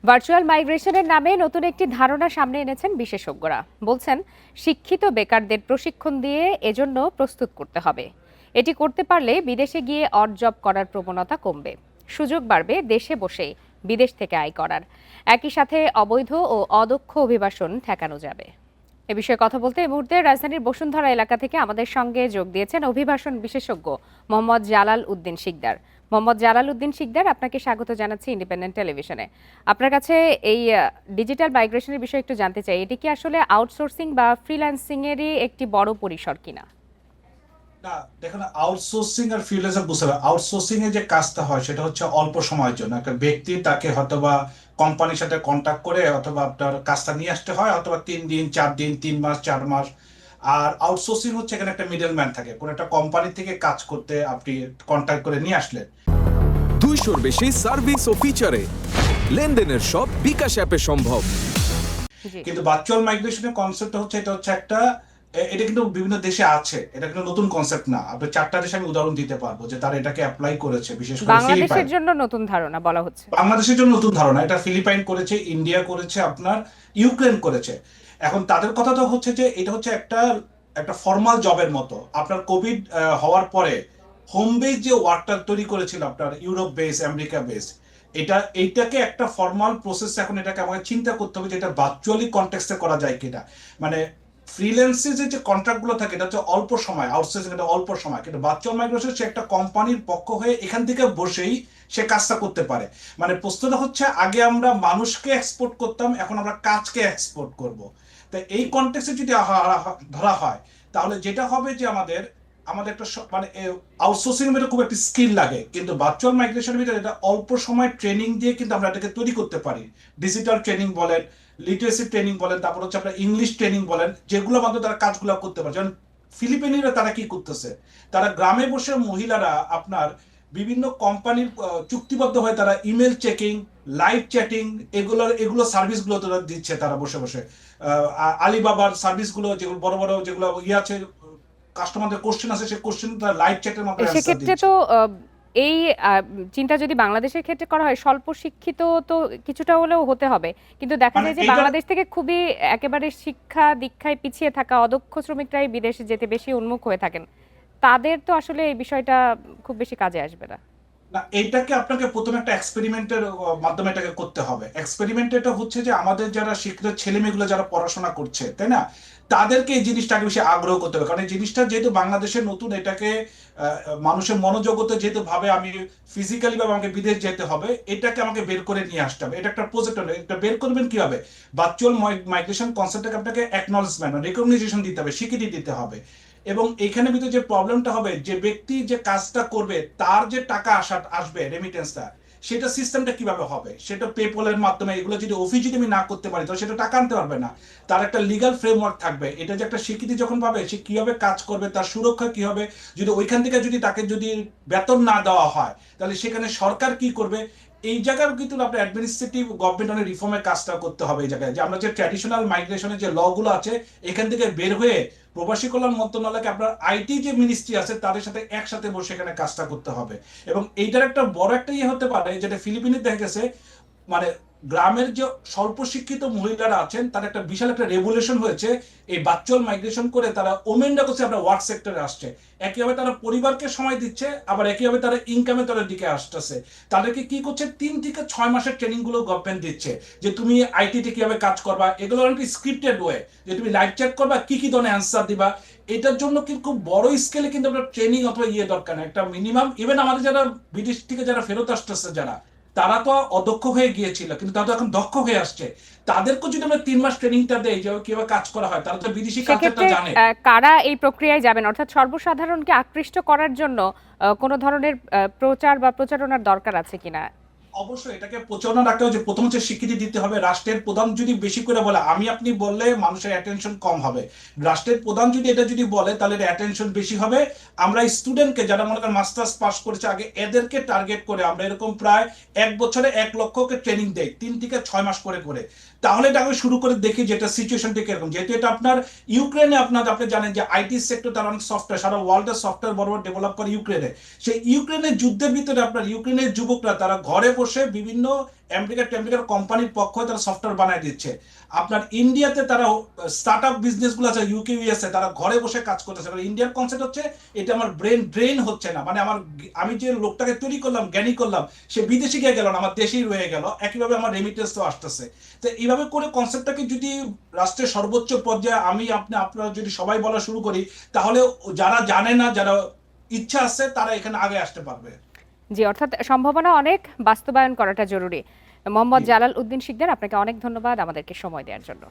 Virtual মাইগ্রেশনের নামে নতুন একটি ধারণা সামনে এনেছেন বিশেষজ্ঞরা। বলছেন, শিক্ষিত বেকারদের প্রশিক্ষণ দিয়ে এজন্য প্রস্তুত করতে হবে। এটি করতে পারলে বিদেশে গিয়ে অড জব করার প্রবণতা কমবে, সুযোগ বাড়বে দেশে বসেই বিদেশ থেকে আয় করার। একই সাথে অবৈধ ও অদক্ষ অভিবাসন ঠেকানো যাবে। এ বিষয়ে কথা বলতে এই মুহূর্তে রাজধানীর বসুন্ধরা এলাকা থেকে আমাদের সঙ্গে যোগ দিয়েছেন অভিবাসন বিশেষজ্ঞ মোহাম্মদ জালাল উদ্দিন শিকদার। মোহাম্মদ জালাল উদ্দিন শিকদার, আপনাকে স্বাগত জানাচ্ছি ইন্ডিপেন্ডেন্ট টেলিভিশনে। আপনার কাছে এই ডিজিটাল মাইগ্রেশনের বিষয়ে একটু জানতে চাই, এটি কি আসলে আউটসোর্সিং বা ফ্রিল্যান্সিং এরই একটি বড় পরিসর কিনা? না, দেখুন, আউটসোর্সিং আর ফ্রিল্যান্সার বুঝতে হবে। আউটসোর্সিং এ যে কাজটা হয় সেটা হচ্ছে অল্প সময়ের জন্য একটা ব্যক্তি তাকে হয়তোবা কোম্পানির সাথে কন্ট্যাক্ট করে অথবা আপনার কাজটা নিয়ে আসতে হয়, অথবা 3 দিন 4 দিন, 3 মাস 4 মাস। আর আউটসোর্সিং হচ্ছে এখানে একটা মিডল ম্যান থাকে, কোন একটা কোম্পানি থেকে কাজ করতে আপনি কন্ট্যাক্ট করে নিয়ে আসলেন। 200-র বেশি সার্ভিস ও ফিচারে লেনদেনের সব বিকাশ অ্যাপে সম্ভব। জি। কিন্তু ভার্চুয়াল মাইগ্রেশনের কনসেপ্ট হচ্ছে এটা হচ্ছে একটা এটা কিন্তু বিভিন্ন দেশে আছে, এটা কিন্তু নতুন কনসেপ্ট না। আপনি 4টা দেশে আমি উদাহরণ দিতে পারবো যে তারা এটাকে অ্যাপ্লাই করেছে, বিশেষ করে ফিলিপাইন। বাংলাদেশের জন্য নতুন ধারণা বলা হচ্ছে। বাংলাদেশের জন্য নতুন ধারণা, এটা ফিলিপাইন করেছে, ইন্ডিয়া করেছে, আপনার ইউক্রেন করেছে। এখন তাদের কথা তো হচ্ছে যে এটা হচ্ছে একটা একটা ফর্মাল জবের মতো। আপনার কোভিড হওয়ার পরে হোম বেস যে ওয়ার্কটা তৈরি করেছিল আপনার ইউরোপ বেস, আমেরিকা বেস, এইটাকে একটা ফর্মাল প্রসেস। এখন এটাকে আমাকে চিন্তা করতে হবে যে এটা ভার্চুয়ালি কনটেক্সটে করা যায় কিনা। মানে ফ্রিল্যান্সে যে কন্ট্রাক্ট গুলো থাকে এটা হচ্ছে অল্প সময়, আউটসোর্সিং এটা অল্প সময়, কিন্তু ভার্চুয়াল মাইগ্রেশন সে একটা কোম্পানির পক্ষ হয়ে এখান থেকে বসেই সে কাজটা করতে পারে। মানে প্রশ্নটা হচ্ছে, আগে আমরা মানুষকে এক্সপোর্ট করতাম, এখন আমরা কাজকে এক্সপোর্ট করব। তো এই কনটেক্সটে যদি ধরা হয়, তাহলে যেটা হবে যে আমাদের আমাদের একটা মানে আউটসোর্সিং এর মধ্যে খুব একটা স্কিল লাগে, কিন্তু ভার্চুয়াল মাইগ্রেশনের ভিতরে এটা অল্প সময় ট্রেনিং দিয়ে কিন্তু আমরা এটাকে তৈরি করতে পারি। ডিজিটাল ট্রেনিং বলেন, লিটারেসি ট্রেনিং বলেন, তারপর হচ্ছে আপনার ইংলিশ ট্রেনিং বলেন, যেগুলো মাধ্যমে তারা কাজগুলো করতে পারে। যেমন ফিলিপিনিরা তারা কি করতেছে, তারা গ্রামে বসে মহিলারা আপনার বিভিন্ন কোম্পানির চুক্তিবদ্ধ হয়ে তারা ইমেল চেকিং, লাইভ চ্যাটিং, এগুলো সার্ভিসগুলো তারা দিচ্ছে। তারা বসে বসে আলিবাবার সার্ভিসগুলো, যেগুলো বড় বড় যেগুলো আছে, কাস্টমারদের কোশ্চেন আছে, সেই কোশ্চেন তারা লাইভ চ্যাটের মাধ্যমে অ্যান্সার সেক্ষেত্রে দিচ্ছে। তো এই চিন্তা যদি বাংলাদেশের ক্ষেত্রে করা হয়, স্বল্প শিক্ষিত তো কিছুটা হলেও হতে হবে, কিন্তু দেখা মানে যায় যে এটা বাংলাদেশ থেকে খুবই একেবারে শিক্ষা দীক্ষায় পিছিয়ে থাকা অদক্ষ শ্রমিকরাই বিদেশে যেতে বেশি উন্মুখ হয়ে থাকেন। তাদের তো আসলে এই বিষয়টা খুব বেশি কাজে আসবে না। না, এইটাকে আপনাকে প্রথমে একটা এক্সপেরিমেন্টের মাধ্যমে এটাকে করতে হবে। এক্সপেরিমেন্ট এটা হচ্ছে যে আমাদের যারা শিক্ষিত ছেলে মেয়েগুলো যারা পড়াশোনা করছে, তাই না, তাদেরকে এই জিনিসটাকে বেশি আগ্রহ করতে হবে। কারণ এই জিনিসটা যেহেতু বাংলাদেশের নতুন, এটাকে মানুষের মনোজগতে যেহেতু ভাবে আমি ফিজিক্যালি ভাবে আমাকে বিদেশ যেতে হবে, এটাকে আমাকে বের করে নিয়ে আসতে হবে। এটা একটা প্রজেক্ট হলো, এটা বের করবেন কিভাবে? ভার্চুয়াল মাইগ্রেশন কনসেপ্টটাকে আপনাকে অ্যাকনলেজমেন্ট, রিকগনিশন দিতে হবে, স্বীকৃতি দিতে হবে। এবং এখানে ভিতরে যে প্রবলেমটা হবে, যে ব্যক্তি যে কাজটা করবে তার যে টাকা আসবে রেমিটেন্সটা, সেটা সিস্টেমটা কিভাবে হবে? সেটা পেপলের মাধ্যমে, এগুলো যদি অফিস যদি আমি না করতে পারি তাহলে সেটা টাকা আনতে পারবে না। তার একটা লিগাল ফ্রেমওয়ার্ক থাকবে, এটা যে একটা স্বীকৃতি যখন পাবে সে কিভাবে কাজ করবে, তার সুরক্ষা কি হবে। যদি ওইখান থেকে যদি তাকে যদি বেতন না দেওয়া হয়, তাহলে সেখানে সরকার কি করবে? এই জায়গায় কিন্তু আপনার অ্যাডমিনিস্ট্রেটিভ গভর্নমেন্ট অনেক রিফর্মের কাজটা করতে হবে। এই জায়গায় যে আমরা যে ট্র্যাডিশনাল মাইগ্রেশনের যে ল গুলো আছে, এখান থেকে বের হয়ে প্রবাসী কল্যাণ মন্ত্রণালয়কে আপনার আইটি যে মিনিস্ট্রি আছে তাদের সাথে একসাথে বসে এখানে কাজটা করতে হবে। এবং এইটার একটা বড় একটা ইয়ে হতে পারে, যেটা ফিলিপিনে দেখা গেছে, মানে গ্রামের যে স্বল্প শিক্ষিত মহিলারা আছেন তার একটা বিশাল একটা রেভুলেশন হয়েছে। এই ভার্চুয়াল মাইগ্রেশন করে তারা ওমেনরা করছে আপনার ওয়ার্ক সেক্টরে আসছে। একইভাবে তারা পরিবারকে সময় দিচ্ছে, আবার একইভাবে তারা ইনকামে তাদের দিকে আসতেছে। তাদেরকে কি করছে, 3 থেকে 6 মাসের ট্রেনিং গুলো গভর্নমেন্ট দিচ্ছে, যে তুমি আইটিতে কিভাবে কাজ করবা, এগুলো অনেক স্ক্রিপ্টেড ওয়ে, যে তুমি লাইভ চ্যাট করবা, কি কি ধরনের অ্যান্সার দিবা। এটার জন্য কিন্তু খুব বড় স্কেলে কিন্তু আপনার ট্রেনিং অথবা ইয়ে দরকার নেই, একটা মিনিমাম। ইভেন আমাদের যারা বিদেশ থেকে যারা ফেরত আসতেছে, যারা তারা তো অদক্ষ হয়ে গিয়েছিল, কিন্তু তারা তো এখন দক্ষ হয়ে আসছে। তাদেরকে যদি আমরা 3 মাস ট্রেনিংটা দেই যে কিভাবে কাজ করা হয়, তারা তো বিদেশি কালচারটা সেক্ষেত্রে জানে। কারা এই প্রক্রিয়ায় যাবেন, অর্থাৎ সর্বসাধারণকে আকৃষ্ট করার জন্য কোনো ধরনের প্রচার বা প্রচারণার দরকার আছে কিনা? অবশ্যই এটাকে প্রচারণা রাখতে হবে। যে প্রথম হচ্ছে স্বীকৃতি দিতে হবে। রাষ্ট্রের প্রধান যদি বেশি করে বলে, আমি আপনি বললে মানুষের অ্যাটেনশন কম হবে। রাষ্ট্রের প্রধান যদি এটা যদি বলে তাহলে এটা অ্যাটেনশন বেশি হবে। আমরা স্টুডেন্টকে যারা মনে করেন মাস্টার্স পাস করেছে আগে, এদেরকে টার্গেট করে আমরা এরকম প্রায় 1 বছরে 1 লক্ষকে ট্রেনিং দেই, 3 থেকে 6 মাস করে করে। তাহলে এটাকে শুরু করে দেখি যে এটা সিচুয়েশনটা কিরকম। যেহেতু এটা আপনার ইউক্রেনে, আপনি জানেন যে আইটি সেক্টর তার অনেক সফটওয়্যার, সারা ওয়ার্ল্ডের সফটওয়্যার বড় বড় ডেভেলপ করে ইউক্রেনে। সেই ইউক্রেনের যুদ্ধের ভিতরে আপনার ইউক্রেনের যুবকরা তারা ঘরে বসে বসে বিভিন্ন আমেরিকার কোম্পানির পক্ষ হয়ে তারা সফটওয়্যার বানায় দিচ্ছে। আপনার ইন্ডিয়াতে তারা স্টার্ট আপ বিজনেস গুলো আছে ইউকে ইউএসএ, তারা ঘরে বসে কাজ করতেছে। কারণ ইন্ডিয়ার কনসেপ্ট হচ্ছে এটা আমার ব্রেন ড্রেন হচ্ছে না, মানে আমি যে লোকটাকে তৈরি করলাম, জ্ঞানী করলাম, সে বিদেশে গিয়ে গেল না, আমার দেশেই রয়ে গেল। একইভাবে আমার রেমিটেন্স তো আসতেছে। তো এইভাবে করে কনসেপ্টটাকে যদি রাষ্ট্রের সর্বোচ্চ পর্যায়ে আপনারা যদি সবাই বলা শুরু করি, তাহলে যারা জানে না, যারা ইচ্ছা আছে, তারা এখানে আগে আসতে পারবে। জি, অর্থাৎ সম্ভাবনা অনেক, বাস্তবায়ন করাটা জরুরি। মোহাম্মদ জি। জালাল উদ্দিন শিকদার, আপনাকে অনেক ধন্যবাদ আমাদেরকে সময় দেওয়ার জন্য।